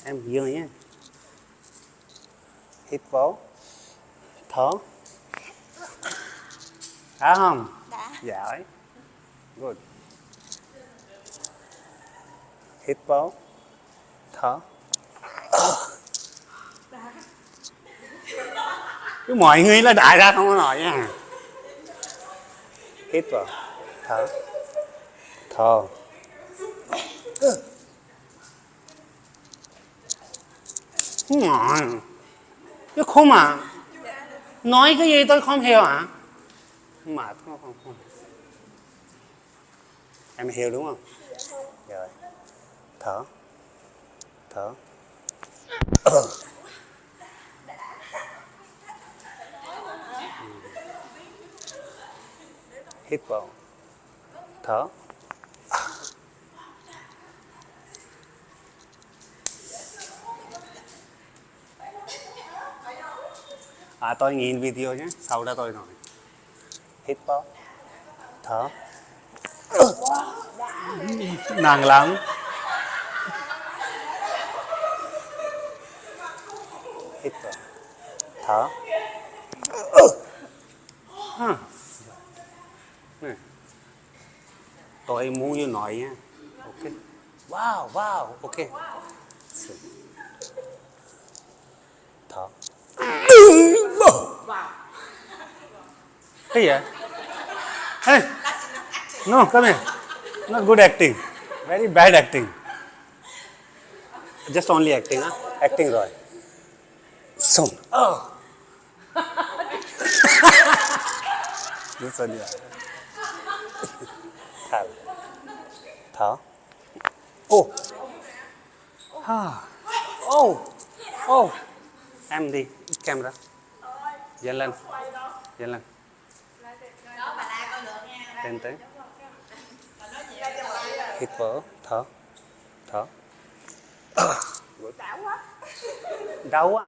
Em dương nhé. Hít vào, thở. Đã không? Đã. Giỏi. Good. Hít vào, thở. Cứ mọi người là đại ra không có nói nha. Hít vào, thở. Thở. Ngon. Chứ không à. Nói cái gì tôi không hiểu hả? Mà không. Em hiểu đúng không? Rồi. Thở. Thở. Hít vào. Thở. Tôi nhìn video nhé, sau đó tôi nói. Hít vào. Thở. Nặng lắm. Hít vào. Thở. Này. Tôi muốn như nói nha. Ok. Wow, ok. Thở. Cái gì vậy? Hey. No, come here. Not good acting. Very bad acting. Just only acting, huh? Acting rồi. Soon. Rất là nhiều. Thở. Thở. Em đi, camera. Dần lên. Lên tới. Hít vào, thở. Đau quá.